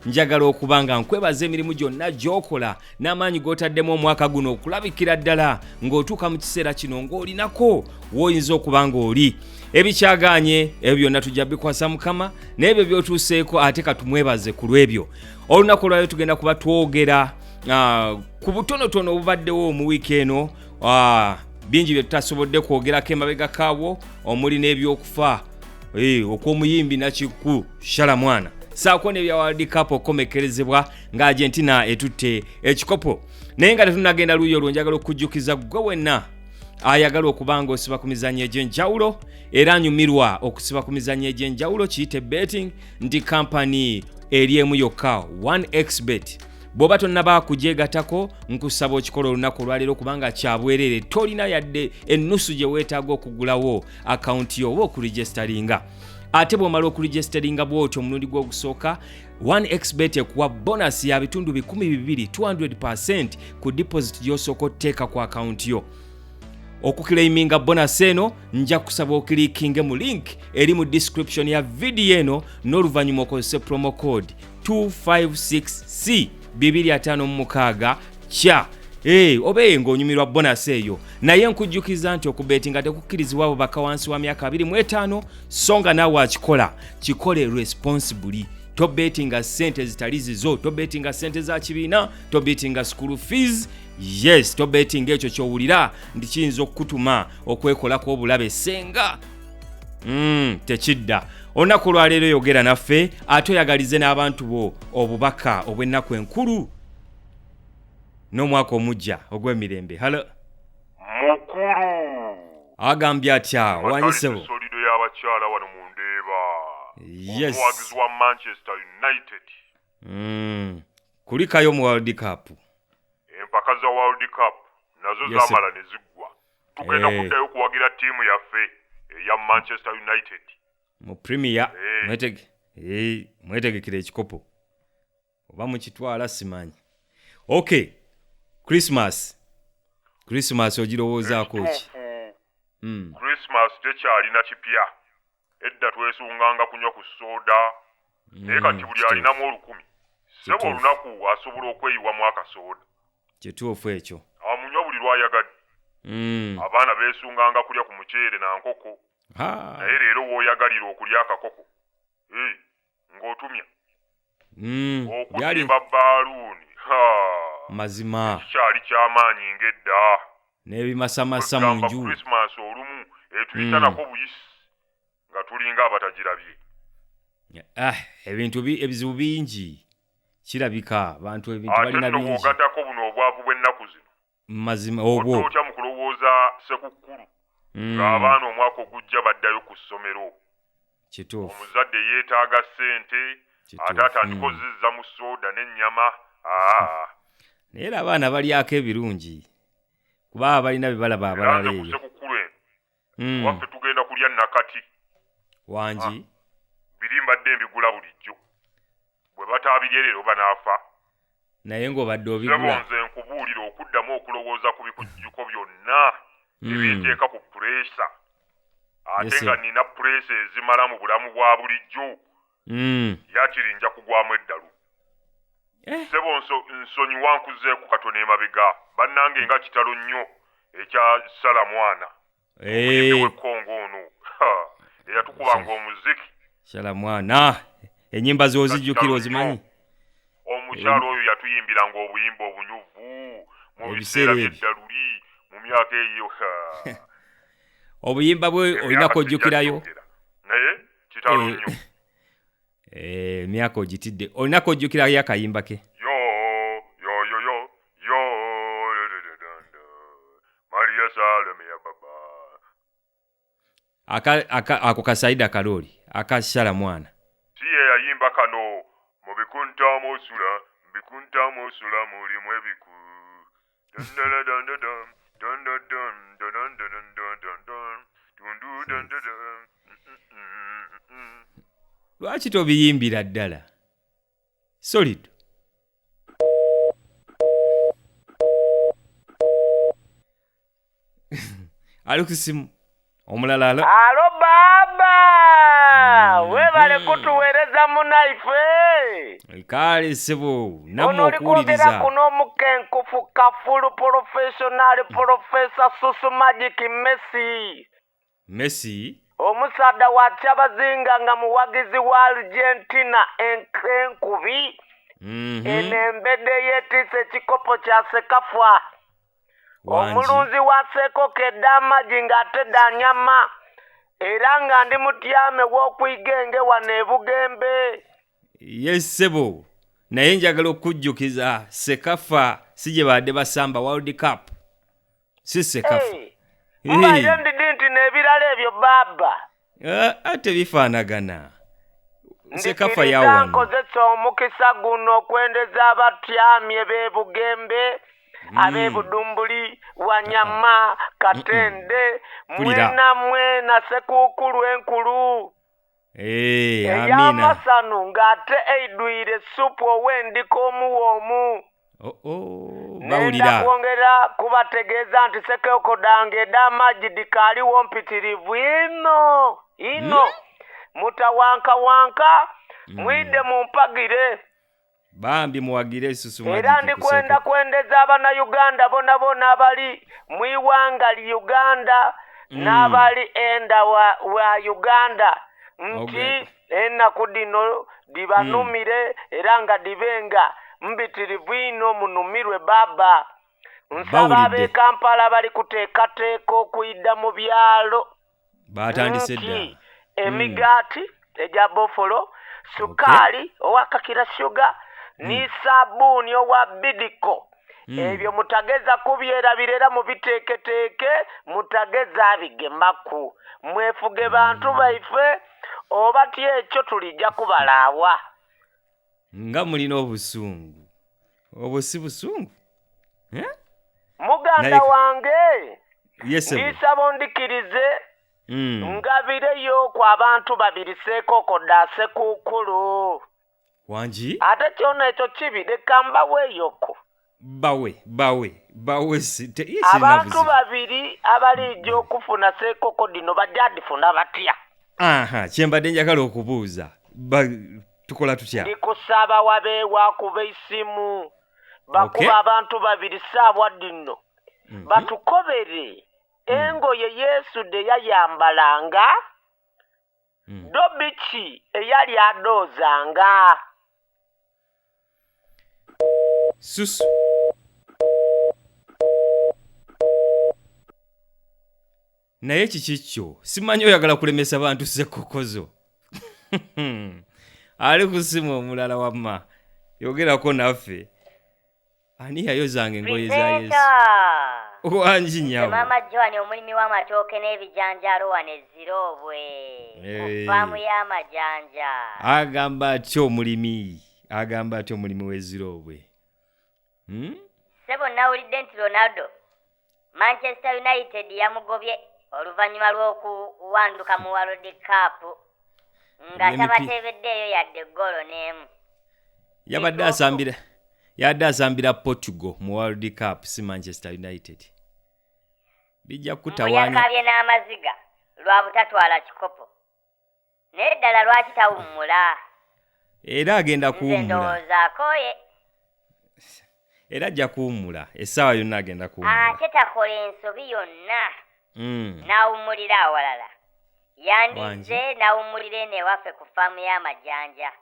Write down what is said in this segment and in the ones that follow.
njagala okubanga nkwebaza emirimu gyonna gy'okola n'amaanyi g'otaddemu omwaka guno okulabikira ddala ng'otuuka mu kiseera kino ng'olinako w'oyinza okuba ng'oli. Ebikyaganye ebyo byonna tujja bikwasa Mukama, n'ebyo by'otuuseeko ate katumwebaze ku lw'ebyo. Olunaku olwayo tugenda kuba twogera ku butonotono obubaddewo mu wiiki eno, bingi bye tutasobodde kwogerako emabega kaabwo, omuli n'ebyokufa okw'omuyimbi Nakiku Shalamwana, saako n'ebya World Cup okukomekerezebwa nga Argentina etutte ekikopo. Naye nga tetunagenda luuyo olwo, njagala okujjukiza gwe wenna ayagala okuba ng'osiba ku mizannyo egy'enjawulo era anyumirwa okusiba ku mizannyo egy'enjawulo, kiyite betting, nti kampani eri emu yokka 1xbet. Bw'oba tonnaba kujegatako, nkusaba okikola olunaku olwaleero kubanga kyabwerere, tolina yadde ennusu gye weetaaga okugulawo akawunti yo oba okuregisteringa. Ate bw'omala okuregisteringa bw'otyo omulundi gw'ogusooka, 1xbet ekuwa bonasi ya bitundu 200 200% ku deposit gy'osooka otteeka ku akawunti yo. Okukireiminga bonus eno nja kusaba okilikinge mu link eri mu description ya video eno, n'oluvannyuma okozese promo code 256C 256 kya obe ng'onyumirwa bonus eyo. Naye nkujjukiza nti okubetinga tekukkirizibwa ababaka wansi wa myaka 25, so nga naawe akikola kikole responsibly. Tobetinga sente zitali zizo, tobetinga sente za kibiina, tobetinga school fees. Yes, tobetinga ekyo ky'owulira nti kiyinza okukutuma okwekolako obulabe senga tekidda. Olunaku olwaleero yogera naffe ate oyagalize n'abantu bo obubaka obw'ennaku enkulu n'omwaka omujja ogw'emirembe. Halo mukulu agambye atya wanyisebo solido y'abakyala wano mu Ndeeba. Yes. Omuwagizi wa Manchester United. Kulikayo mu World Cup. Empaka za World Cup nazo zamala ne ziggwa. Tugenda kuddayo kuwagira ttiimu yaffe eya Manchester United mu Premier. Mwetegekere ekikopo oba mukitwala simanyi. Okay, Christmas ogirowoozaako ki? Christmas tekyalina kipya. Edda twesunganga kunywa ku soda, naye kati buli alinamu 10,000 sebo olunaku asobola okweyiwamu akasoda. Kituufu ekyo. Amunywa buli lwayagadde. Abaana beesunganga kulya ku muceere na nkoko. Naye leero w'oyagalira okulya akakoko ng'otumya okutimba baaluuni mazima kyali kyamaanyi ng'edda. N'ebimasamasa mu nju. Christmas olumu etuyita nako buyisi nga tulinga abatagirabye. Ebizibu bingi kirabika abantu ebintu balina bingi. Ate n'ogaddako buno obwavu bw'ennaku zino. Mazima obwo. Otya mu kulowooza Sekukulu ng'abaana omwaka ogujja baddayo ku ssomero. Kituufu. Omuzadde yeetaaga ssente, ate atandikozezza mu soda n'ennyama. Naye abaana balyako ebirungi kuba balina bye balaba abalala eyo. Sekukulu eno waffe tugenda kulya nakati wangi birimbadde mbigula bulijjo, bwe bataabirye leero banaafa. Naye ng'obadde obigula. Nze nkubuulira okuddamu okulowooza ku bikujjuko byonna ebinteeka ku pureesa, ate nga nina pureesa ezimala mu bulamu bwa bulijjo. Yakiri nja kugwamu eddalu. Sebo nsonyiwa nkuzeeku katono emabega, bannange nga kitalo nnyo ekya Shalamwana omuyimbi w'ekkongo ono eyatukubanga omuziki. Shalamwana ennyimba z'ozijjukira ozimanyi? Omukyalo oyo yatuyimbiranga obuyimba obunyuvu mu biseera by'eddaluli mu myaka eyo. Obuyimba bwe olinako ojjukirayo? Naye kitalo nnyo. Emyaka ogitidde. Olinako ojjukirayo akayimba ke? Maria Salome ya baba. Ako kasaida kaloli aka Shalamwana. Siye yayimba kano mu bikuntamu osula mulimu ebiku. Lwaki tobiyimbira ddala? Solid. Alukusimu omulala. Alo baba, webale kutuweereza mudda munaife kale sebo namwe ono okuwuliriza likwogera kuno omukenkufu kafulu professional professor Susu Magic Messi omusaadha wa Kyabazinga nga muwagizi wa Argentina enkubi enembedde yeetisse ekikopo kya Sekafa omulunzi wa Sekoko edd'amagi ng'ate danyama era nga ndi mutyame w'okuyigenge wano e Bugembe. Yes sebo naye njagala okujjukiza Sekafa si gye badde basamba World Cup si Sekafa mbaire ndidi nti n'ebirala ebyo baba ate bifaanagana Sekafa ndikiriza yawano nkozesa omukisa guno okwendeza abatyami b'e Bugembe ab'e Budumbuli Wanyama Katende mwena Sekukulu enkulu amina ey'amasanu ng'ate eidwire supu ow'endiko omuwoomu bawulira kwongera kubategeeza nti Sekoko dange edd'amagi dikaaliwo mpitirivu ino mutawankawanka mwidde mumpagire bambi muwagire Susu era ndikwenda kwendeza abannayuganda bonna abali mu iwanga li Uganda n'abali enda wa Uganda nti ennaku dino dibanumire era nga dibenga mbitirivu ino munumirwe baba nsaba ab'e Kampala bali kuteekateeka okuyidda mu byalo batandise dda emigaati egya bofolo sukaali owakakira shuga ni sabbuuni owa bidiko ebyo mutageza kubyerabira era mubiteeketeeke mutageza abigemaku mwefuge bantu baife oba ti ekyo tulijja kubalaawa nga mulina obusungu obwo si busungu muganda wange ndisaba ondikirize ngabireyo ku abantu babiri Sekoko da Sekukulu wangi ate kyona ekyo kibi leka mbaweyoko bawe abantu babiri abalijja okufuna Sekoko dino bajja difuna batya kyembadde njagala okubuuza tukola tutya ndikusaba wabeewa kuba isimu bakuba abantu babiri saabwa dino batukobere engoye Yesu de yayambalanga dobiki eyali adoozanga Susu naye kikikyo simanyi oyagala kulemesa bantu Sekokozo ali kusimu omulala wamma yogerako naffe ani yayozanga engoye za Yesu wangi nyawo Maama Joan omulimi w'amatooke n'ebijanjaalo wano Ezirobwe ku faamu y'Amajanja agamba atyo omulimi w'Ezirobwe Sebo nawulidde nti Ronaldo Manchester United yamugobye oluvannyuma lw'okuwanduka mu World Cup nga tabateebeddeeyo yadde golo n'emu yadde asambira Portugal mu World Cup si Manchester United bijja kutawaanya yakabye n'amaziga lwa butatwala kikopo naye ddala lwaki tawummula era agenda kuwummula ndowooza akooye era ajja kuwummula essaawa yonna agenda kuwummula ate takola ensobi yonna n'awummulira awalala yandize n'awummulira eno ewaffe ku faamu y'Amajanja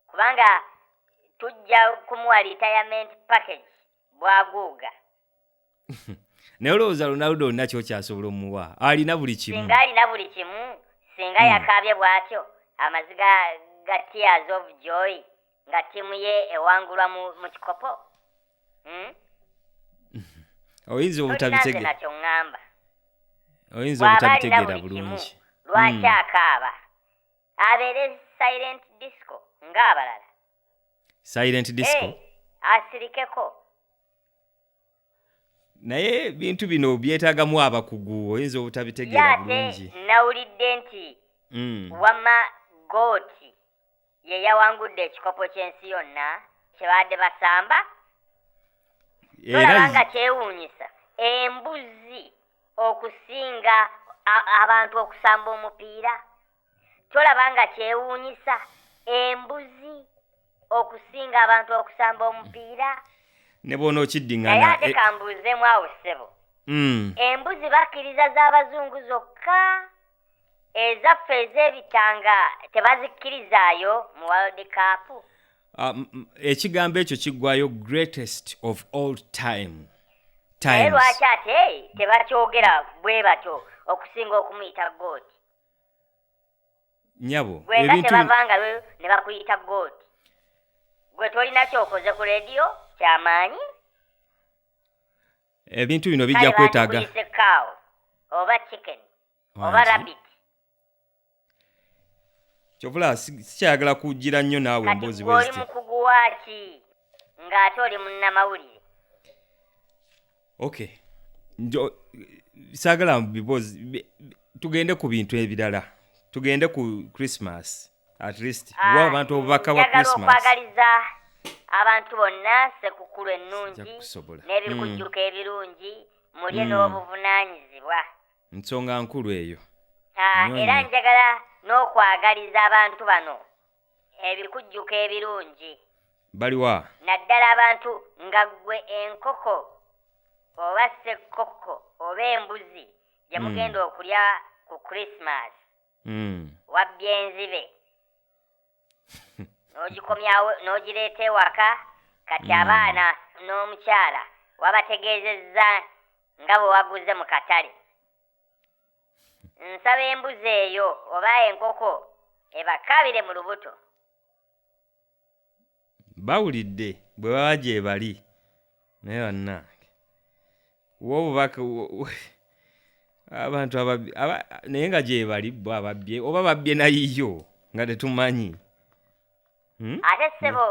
kubanga tujja kumuwa retirement package bwaguuga naye olowooza Ronaldo olina kyokyasobola omuwa alina buli kimu singa alina buli kimu singa yakaabye bw'atyo amaziga ga tears of joy nga ttiimu ye ewangulwa mu kikopo oyinza obutabitegera bulungi lwaki akaaba abeere silent disco ng'abalala silent disco asirikeko naye bintu bino byetaagamu abakugu oyinza obutabitegeera bulungi nawulidde nti wama gooti ye yawangudde ekikopo ky'ensi yonna kyebadde basamba tolaba nga kyewuunyisa embuzi okusinga abantu okusamba omupiira tolaba nga kyewuunyisa embuzi okusinga abantu okusamba omupiira ne bona naye okiddingana ate kambuuzemu awo ssebo embuzi bakkiriza z'abazungu zokka ezaffe ez'ebitanga tebazikkirizaayo mu world cup ekigambo ekyo kiggwayo greatest of all time naye times lwaki ate tebakyogera bwe batyo okusinga okumuyita gooti nyabo gwenga tebavanga ne bakuyita gooti gwe tolina kyokoze ku rediyo kyamaanyi ebintu bino bijja kwetaaga kale cow oba chicken oba rabbit kyovula sikyayagala kujjira nnyo naawe emboozi kati oli mukugu waaki ng'ate oli munnamawulire okay saagala biboozi tugende ku bintu ebirala tugende ku Christmas at least wa abantu obubaka bwa Christmas okwagaliza abantu bonna sekukulu ennungi n'ebikujjuko ebirungi mulye n'obuvunaanyizibwa nsonga nkulu eyo era njagala n'okwagaliza abantu bano ebikujjuko ebirungi baliwa naddala abantu nga ggwe enkoko oba sekukko oba embuzi gye mugenda okulya ku Christmas wabbye enzibe n'ogikomyawo n'ogireeta ewaka kati abaana n'omukyala wabategeezezza nga bwe waguze mu katale nsaba embuzi eyo oba enkoko ebakabire mu lubuto bawulidde bwe baba gye bali naye bannange wobubaka abantu naye nga gye bali bo ababbye oba babbye nayiyo nga tetumanyi ate ssebo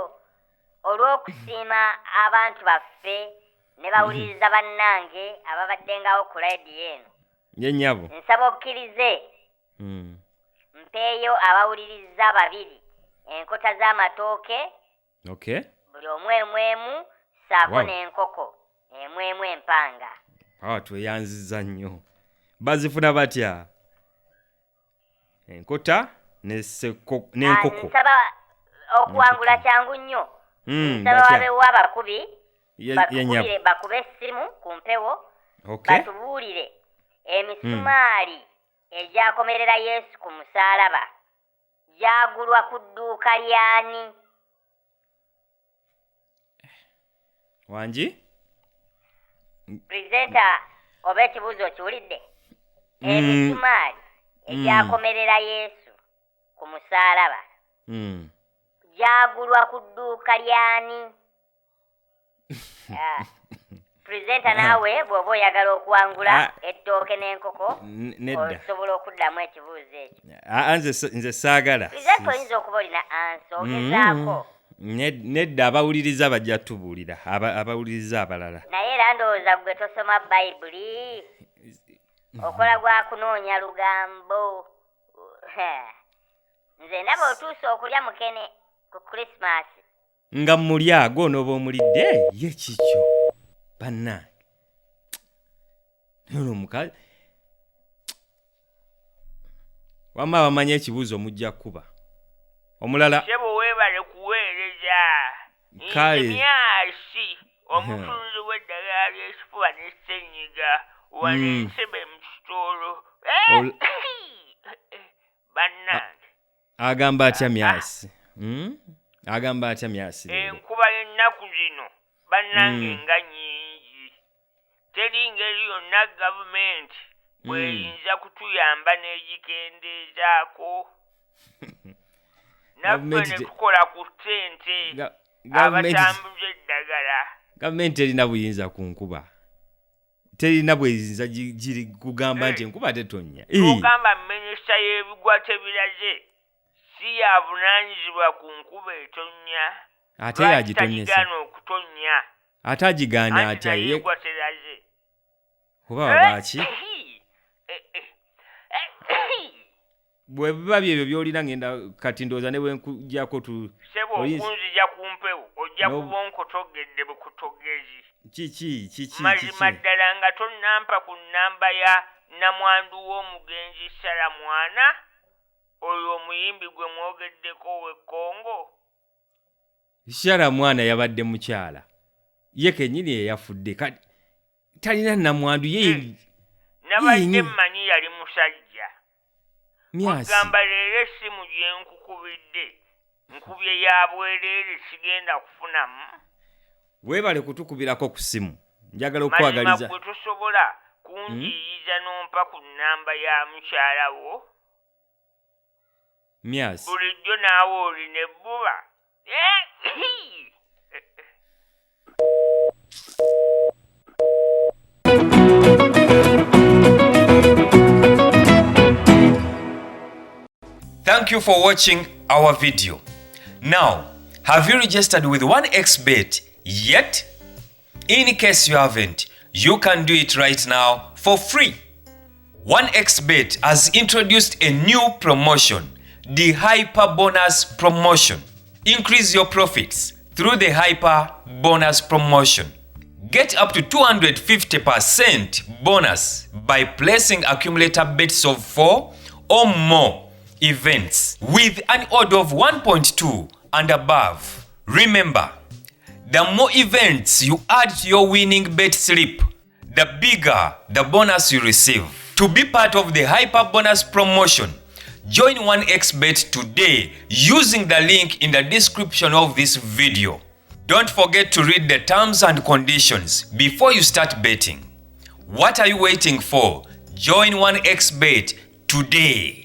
olw'okusiima abantu baffe ne bawuliriza bannange ababaddengawo ku rediyo eno yennyabo nsaba okkirize mpeeyo abawuliriza babiri enkota z'amatooke okay buli omwemu saako n'enkoko emu empanga tweyanziza nnyo bazifuna batya enkota n'enkoko nsaba okuwangula kyangu nnyo nsaba wabeewo abakubi bakube essimu ku mpewo batubuulire emisumaali egyakomerera Yesu ku musaalaba gyagulwa ku dduuka lyani wangi purezenta oba ekibuuzo okiwulidde emisumaali egyakomerera Yesu ku musaalaba gyagulwa ku dduuka lyani purezenta naawe bw'oba oyagala okuwangula ettooke n'enkoko osobola okuddamu ekibuuzo ekyo nze saagala purezenta oyinza okuba olina ansa ogezaako nedda abawuliriza bajja tubuulira abawuliriza abalala naye era ndowooza gwe tosoma bayibuli okola gwa kunoonya lugambo nze ndaba otuuse okulya mukene ku Christmas nga mulya gw'onooba omulidde ye kikyo bannange nono omukazi wamma bamanye ekibuuzo mujja kuba omulala sebo weebale kuweereza kale myasi omutunzi w'eddagala ly'ekifuba n'essenyiga wano ensebe mu kitolo bannange agamba atya myasi agamba atya myasi enkuba y'ennaku zino bannange nga nnyingi teri ngeri yonna gavumenti bw'eyinza kutuyamba n'egikendeezaako naffe ne tukola ku ssente abatambuza eddagala gavumenti terina buyinza ku nkuba terina bweyinza giri kugamba nti enkuba tetonnya tugamba minisita y'ebigwa tebiraze si yavunaanyizibwa ku nkuba etonnya ate yagitonnyesa okutonnya ate agigaana atya yegwa teraze oba babaaki bwe biba byebyo byolina ngenda kati ndowooza ne bwenkujjako sebo okunzija ku mpewo ojja kuba onkotogedde bukutogezi kiki mazima ddala nga tonnampa ku nnamba ya namwandu w'omugenzi Salamwana oyo omuyimbi gwe mwogeddeko we Congo. Shara mwana yabadde mukyala ye kenyini eyafudde kati talina namwandu ye nabadde mmanyi yali musajja. myasi Gamba leero essimu gye nkukubidde nkubye ya bwereere sigenda kufunamu. weebale kutukubirako ku simu njagala okwagaliza gwe tosobola kunjiyiza n'ompa ku nnamba ya mukyala wo. myasi Bulijjo naawe olina ebbuba. Thank you for watching our video. Now, have you registered with 1xBet yet? In case you haven't, you can do it right now for free. 1xBet has introduced a new promotion, the Hyper Bonus Promotion. Increase your profits through the Hyper Bonus Promotion. Get up to 250% bonus by placing accumulator bets of 4 or more events with an odd of 1.2 and above. Remember, the more events you add to your winning bet slip, the bigger the bonus you receive. To be part of the Hyper Bonus Promotion, join 1xBet today using the link in the description of this video. Don't forget to read the terms and conditions before you start betting. What are you waiting for? Join 1xBet today.